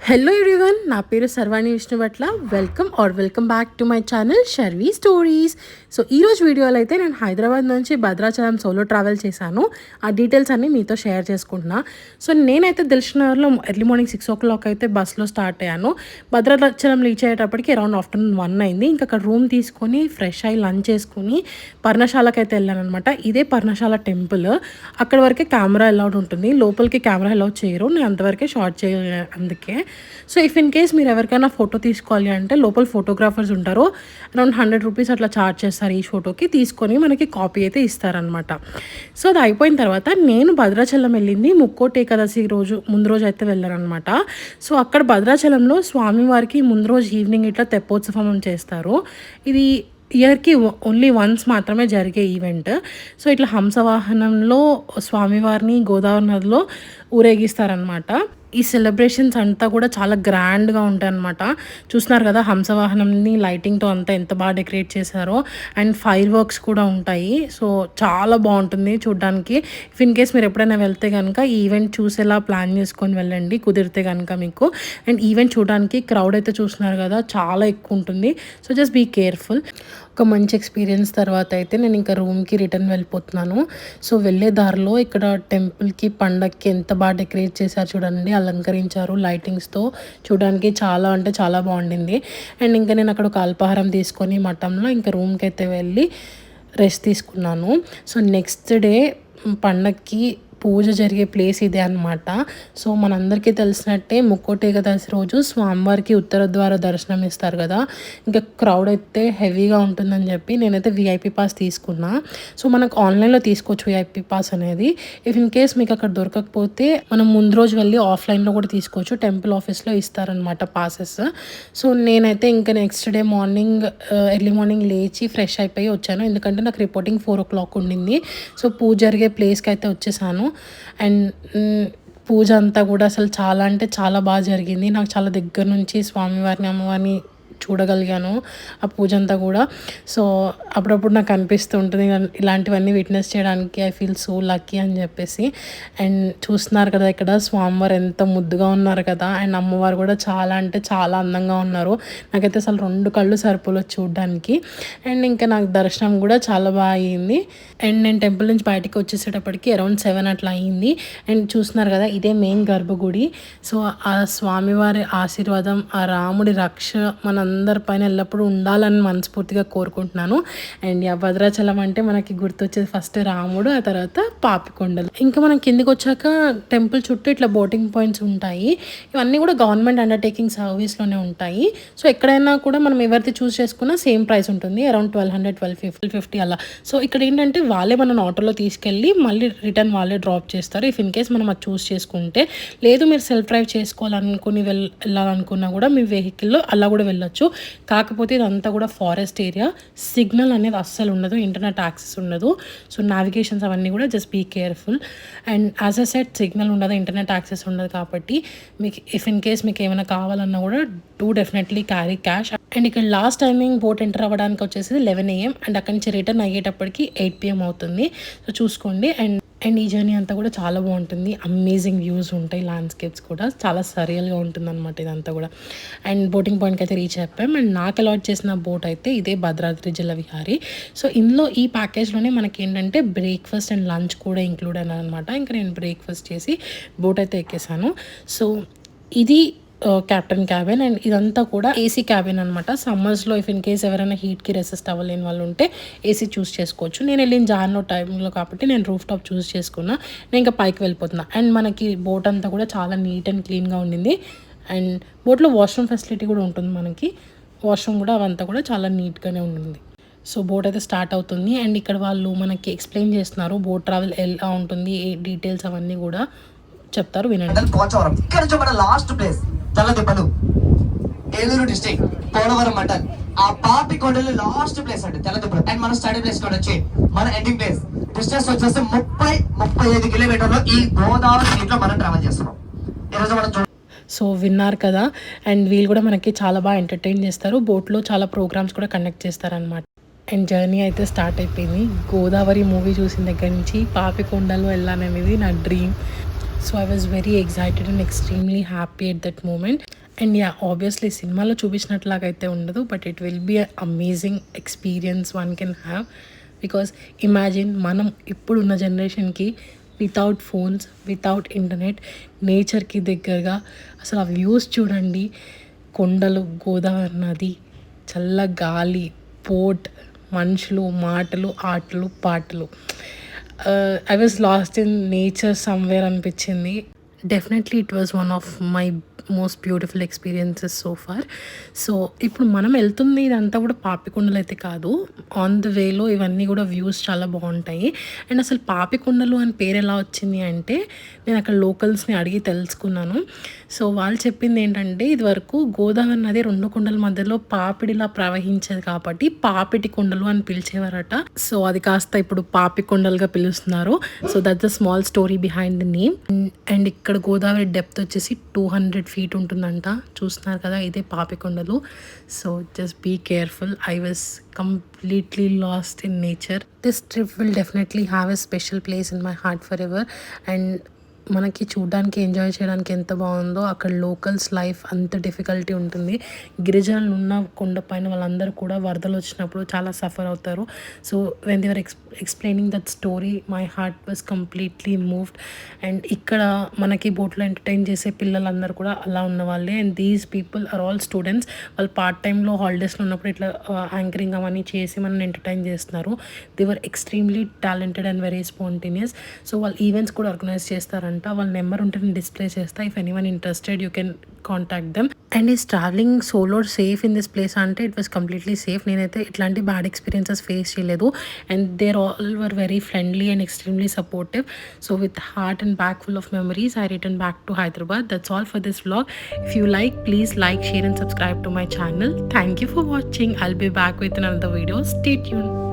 Hello everyone, నా పేరు Sarvani Vishnubhatla. Welcome back to my channel Sharvi stories. So ఈరోజు వీడియోలో అయితే నేను హైదరాబాద్ నుంచి భద్రాచలం సోలో ట్రావెల్ చేశాను. ఆ డీటెయిల్స్ అన్నీ మీతో షేర్ చేసుకుంటున్నా. సో నేనైతే దిల్షుక్నగర్లో ఎర్లీ మార్నింగ్ 6 o'clock అయితే బస్లో స్టార్ట్ అయ్యాను. భద్రాచలం రీచ్ అయ్యేటప్పటికి అరౌండ్ ఆఫ్టర్నూన్ 1 అయింది. ఇంకా అక్కడ రూమ్ తీసుకొని ఫ్రెష్ అయ్యి లంచ్ చేసుకుని పర్ణశాలకు అయితే వెళ్ళాను అనమాట. ఇదే పర్ణశాల టెంపుల్. అక్కడ వరకే కెమెరా అలౌడ్ ఉంటుంది, లోపలికి కెమెరా అలౌడ్ చేయరు. నేను అంతవరకే షార్ట్ చేయాలి. అందుకే సో ఇఫ్ ఇన్ కేస్ మీరు ఎవరికైనా ఫోటో తీసుకోవాలి అంటే లోపల ఫోటోగ్రాఫర్స్ ఉంటారు. అరౌండ్ 100 rupees అట్లా ఛార్జ్ చేస్తారు ఈ ఫోటోకి. తీసుకొని మనకి కాపీ అయితే ఇస్తారనమాట. సో అది అయిపోయిన తర్వాత నేను భద్రాచలం వెళ్ళింది ముక్కోటి ఏకాదశి రోజు, ముందు రోజు అయితే వెళ్ళారనమాట. సో అక్కడ భద్రాచలంలో స్వామివారికి ముందు రోజు ఈవినింగ్ ఇట్లా తెప్పోత్సవం చేస్తారు. ఇది ఇయర్కి ఓన్లీ వన్స్ మాత్రమే జరిగే ఈవెంట్. సో ఇట్లా హంసవాహనంలో స్వామివారిని గోదావరి నదిలో ఊరేగిస్తారనమాట. ఈ సెలబ్రేషన్స్ అంతా కూడా చాలా గ్రాండ్గా ఉంటాయి అనమాట. చూస్తున్నారు కదా హంసవాహనంని లైటింగ్తో అంతా ఎంత బాగా డెకరేట్ చేశారో. అండ్ ఫైర్ వర్క్స్ కూడా ఉంటాయి. సో చాలా బాగుంటుంది చూడడానికి. ఇఫ్ ఇన్ కేస్ మీరు ఎప్పుడైనా వెళ్తే కనుక ఈ ఈవెంట్ చూసేలా ప్లాన్ చేసుకొని వెళ్ళండి కుదిరితే కనుక మీకు. అండ్ ఈవెంట్ చూడడానికి క్రౌడ్ అయితే చూస్తున్నారు కదా చాలా ఎక్కువ ఉంటుంది. So just be careful. ఒక మంచి ఎక్స్పీరియన్స్ తర్వాత అయితే నేను ఇంకా రూమ్కి రిటర్న్ వెళ్ళిపోతున్నాను. సో వెళ్ళే దారిలో ఇక్కడ టెంపుల్కి పండగకి ఎంత బాగా డెకరేట్ చేశారు చూడండి, అలంకరించారు లైటింగ్స్తో. చూడడానికి చాలా అంటే చాలా బాగుండింది. అండ్ ఇంకా నేను అక్కడ ఒక అల్పాహారం తీసుకొని మఠంలో ఇంకా రూమ్కి అయితే వెళ్ళి రెస్ట్ తీసుకున్నాను. సో నెక్స్ట్ డే పండగకి పూజ జరిగే ప్లేస్ ఇదే అనమాట. సో మనందరికీ తెలిసినట్టే ముక్కోటి ఏకాదశి రోజు స్వామివారికి ఉత్తర ద్వార దర్శనం ఇస్తారు కదా. ఇంకా క్రౌడ్ అయితే హెవీగా ఉంటుందని చెప్పి నేనైతే విఐపి పాస్ తీసుకున్నా. సో మనకు ఆన్లైన్లో తీసుకోవచ్చు విఐపి పాస్ అనేది. ఇఫ్ ఇన్ కేస్ మీకు అక్కడ దొరకకపోతే మనం ముందు రోజు వెళ్ళి ఆఫ్లైన్లో కూడా తీసుకోవచ్చు. టెంపుల్ ఆఫీస్లో ఇస్తారనమాట పాసెస్. సో నేనైతే ఇంకా next day morning early morning లేచి ఫ్రెష్ అయిపోయి వచ్చాను. ఎందుకంటే నాకు రిపోర్టింగ్ 4 o'clock ఉండింది. సో పూజ జరిగే ప్లేస్కి అయితే వచ్చేసాను. అండ్ పూజ అంతా కూడా అసలు చాలా అంటే చాలా బాగా జరిగింది. నాకు చాలా దగ్గర నుంచి స్వామివారిని అమ్మవారిని చూడగలిగాను ఆ పూజ అంతా కూడా. సో అప్పుడప్పుడు నాకు అనిపిస్తూ ఉంటుంది ఇలాంటివన్నీ విట్నెస్ చేయడానికి. ఐ ఫీల్ సో లక్కీ అని చెప్పేసి. అండ్ చూస్తున్నారు కదా ఇక్కడ స్వామివారు ఎంత ముద్దుగా ఉన్నారు కదా. అండ్ అమ్మవారు కూడా చాలా అంటే చాలా అందంగా ఉన్నారు. నాకైతే అసలు 2 కళ్ళు సరిపోలేదు చూడడానికి. అండ్ ఇంకా నాకు దర్శనం కూడా చాలా బాగా అయ్యింది. అండ్ నేను టెంపుల్ నుంచి బయటికి వచ్చేసేటప్పటికి అరౌండ్ 7 అట్లా అయ్యింది. అండ్ చూస్తున్నారు కదా ఇదే మెయిన్ గర్భగుడి. సో ఆ స్వామివారి ఆశీర్వాదం, ఆ రాముడి రక్ష అందరి పైన ఎల్లప్పుడూ ఉండాలని మనస్ఫూర్తిగా కోరుకుంటున్నాను. అండ్ భద్రాచలం అంటే మనకి గుర్తొచ్చేది ఫస్ట్ రాముడు, ఆ తర్వాత పాపికొండలు. ఇంకా మనం కిందికి వచ్చాక టెంపుల్ చుట్టూ ఇట్లా బోటింగ్ పాయింట్స్ ఉంటాయి. ఇవన్నీ కూడా గవర్నమెంట్ అండర్టేకింగ్ సర్వీస్లోనే ఉంటాయి. సో ఎక్కడైనా కూడా మనం ఎవరిది చూస్ చేసుకున్నా సేమ్ ప్రైస్ ఉంటుంది, అరౌండ్ 1200, 1250 అలా. సో ఇక్కడ ఏంటంటే వాళ్ళే మన ఆటోలో తీసుకెళ్ళి మళ్ళీ రిటర్న్ వాళ్ళే డ్రాప్ చేస్తారు. ఇఫ్ ఇన్ కేస్ మనం అది చూస్ చేసుకుంటే. లేదు మీరు సెల్ఫ్ డ్రైవ్ చేసుకోవాలనుకుని వెళ్ళాలనుకున్నా కూడా మీ వెహికల్లో అలా కూడా వెళ్ళొచ్చు. కాకపోతే ఇదంతా కూడా ఫారెస్ట్ ఏరియా. సిగ్నల్ అనేది అస్సలు ఉండదు, ఇంటర్నెట్ యాక్సెస్ ఉండదు. సో నావిగేషన్స్ అవన్నీ కూడా just be careful. And as I said signal ఉండదు, ఇంటర్నెట్ యాక్సెస్ ఉండదు. కాబట్టి మీకు ఇఫ్ ఇన్ కేస్ మీకు ఏమైనా కావాలన్నా కూడా డెఫినెట్లీ క్యారీ క్యాష్. అండ్ ఇక్కడ లాస్ట్ టైమింగ్ బోట్ ఎంటర్ అవ్వడానికి వచ్చేసి 11 AM అండ్ అక్కడి నుంచి రిటర్న్ అయ్యేటప్పటికి 8 PM అవుతుంది. సో చూసుకోండి. అండ్ ఈ జర్నీ అంతా కూడా చాలా బాగుంటుంది. అమేజింగ్ వ్యూస్ ఉంటాయి, ల్యాండ్స్కేప్స్ కూడా చాలా సరియల్గా ఉంటుంది అనమాట ఇదంతా కూడా. అండ్ బోటింగ్ పాయింట్కి అయితే రీచ్ అయిపోయాం. అండ్ నాకు అలాట్ చేసిన బోట్ అయితే ఇదే భద్రాద్రి జల విహారీ. సో ఇందులో ఈ ప్యాకేజ్లోనే మనకి ఏంటంటే బ్రేక్ఫాస్ట్ అండ్ లంచ్ కూడా ఇంక్లూడ్ అయినా అనమాట. ఇంకా నేను బ్రేక్ఫాస్ట్ చేసి బోట్ అయితే ఎక్కేసాను. సో ఇది క్యాప్టెన్ క్యాబిన్. అండ్ ఇదంతా కూడా ఏసీ క్యాబిన్ అనమాట. సమ్మర్స్లో ఇఫ్ ఇన్ కేస్ ఎవరైనా హీట్కి రెసిస్ట్ అవ్వలేని వాళ్ళు ఉంటే ఏసీ చూస్ చేసుకోవచ్చు. నేను వెళ్ళిన జాన్లో టైంలో కాబట్టి నేను రూఫ్ టాప్ చూస్ చేసుకున్నా. నేను ఇంకా పైకి వెళ్ళిపోతున్నా. అండ్ మనకి బోట్ అంతా కూడా చాలా నీట్ అండ్ క్లీన్గా ఉండింది. అండ్ బోట్లో వాష్రూమ్ ఫెసిలిటీ కూడా ఉంటుంది మనకి. వాష్రూమ్ కూడా అవంతా కూడా చాలా నీట్గానే ఉంటుంది. సో బోట్ అయితే స్టార్ట్ అవుతుంది. అండ్ ఇక్కడ వాళ్ళు మనకి ఎక్స్ప్లెయిన్ చేస్తున్నారు బోట్ ట్రావెల్ ఎలా ఉంటుంది, ఏ డీటెయిల్స్ అవన్నీ కూడా చెప్తారు, వినండి. ఇక్కడ నుంచి మన last place Telladibbalu, Eluru district, Polavaram mandal. ఆ పాపికొండలు లాస్ట్ ప్లేస్ అండి తెల్లదిబ్బలు. అండ్ మన స్టడీ ప్లేస్ కూడా వచ్చి మన ఎండింగ్ ప్లేస్. డిస్టెన్స్ వచ్చేసి 35 కిలోమీటర్లు ఈ గోదావరి నీటిలో మనం ట్రావెల్ చేస్తున్నాం ఈరోజు మనం. సో విన్నారు కదా. అండ్ వీళ్ళు కూడా మనకి చాలా బాగా ఎంటర్టైన్ చేస్తారు. బోట్లో చాలా ప్రోగ్రామ్స్ కూడా కండక్ట్ చేస్తారనమాట. అండ్ జర్నీ అయితే స్టార్ట్ అయిపోయింది. గోదావరి మూవీ చూసిన దగ్గర నుంచి పాపికొండలు వెళ్ళాలనేది నా dream. So I was very excited and extremely happy at that moment. And yeah obviously సినిమాలో చూపించినట్లాగైతే ఉండదు, but it will be amazing experience one can have. Because imagine మనం ఇప్పుడున్న జనరేషన్కి వితౌట్ ఫోన్స్, వితౌట్ ఇంటర్నెట్, నేచర్కి దగ్గరగా అసలు ఆ వ్యూస్ చూడండి. కొండలు, గోదావరి నది, చల్ల గాలి, పోర్ట్, మనుషులు, మాటలు, ఆటలు, పాటలు. I was lost in nature somewhere అనిపించింది. Definitely it was one of my most beautiful experiences so far. So ఇప్పుడు మనం వెళ్తుంది ఇదంతా కూడా పాపికొండలు అయితే కాదు. ఆన్ ద వేలో ఇవన్నీ కూడా వ్యూస్ చాలా బాగుంటాయి. అండ్ అసలు పాపికొండలు అని పేరు ఎలా వచ్చింది అంటే నేను అక్కడ లోకల్స్ని అడిగి తెలుసుకున్నాను. సో వాళ్ళు చెప్పింది ఏంటంటే ఇది వరకు గోదావరి నది 2 కొండల మధ్యలో పాపిడిలా ప్రవహించేది కాబట్టి పాపిటి కొండలు అని పిలిచేవారట. సో అది కాస్త ఇప్పుడు పాపికొండలుగా పిలుస్తున్నారు. So that's the small story behind the name. And ఇక్కడ గోదావరి డెప్త్ వచ్చేసి 200 feet ఉంటుందంట. చూస్తున్నారు కదా, ఇదే Papikondalu. So just be careful. I was completely lost in nature. This trip will definitely have a special place in my heart forever. And మనకి చూడడానికి, enjoy చేయడానికి ఎంత బాగుందో అక్కడ లోకల్స్ లైఫ్ అంత డిఫికల్టీ ఉంటుంది. గిరిజనులు ఉన్న కొండపైన వాళ్ళందరూ కూడా వరదలు వచ్చినప్పుడు చాలా సఫర్ అవుతారు. So when they were explaining that story my heart was completely moved. And ఇక్కడ మనకి బోట్లో ఎంటర్టైన్ చేసే పిల్లలందరూ కూడా అలా ఉన్న వాళ్ళే. And these people are all students. వాళ్ళు పార్ట్ టైంలో హాలిడేస్లో ఉన్నప్పుడు ఇట్లా యాంకరింగ్ అవన్నీ చేసి మనల్ని ఎంటర్టైన్ చేస్తున్నారు. They were extremely talented and very spontaneous. So వాళ్ళు ఈవెంట్స్ కూడా ఆర్గనైజ్ చేస్తారంట. వాళ్ళ నెంబర్ ఉంటే నేను డిస్ప్లే చేస్తా. If anyone interested you can contact them. And is travelling solo safe in this place అంటే ఇట్ వాస్ కంప్లీట్లీ సేఫ్. నేనైతే ఇట్లాంటి బ్యాడ్ ఎక్స్పీరియన్సెస్ ఫేస్ చేయలేదు. And there all were very friendly and extremely supportive. So with heart and bag full of memories, I returned back to Hyderabad. That's all for this vlog. If you like, please like, share and subscribe to my channel. Thank you for watching. I'll be back with another video. Stay tuned.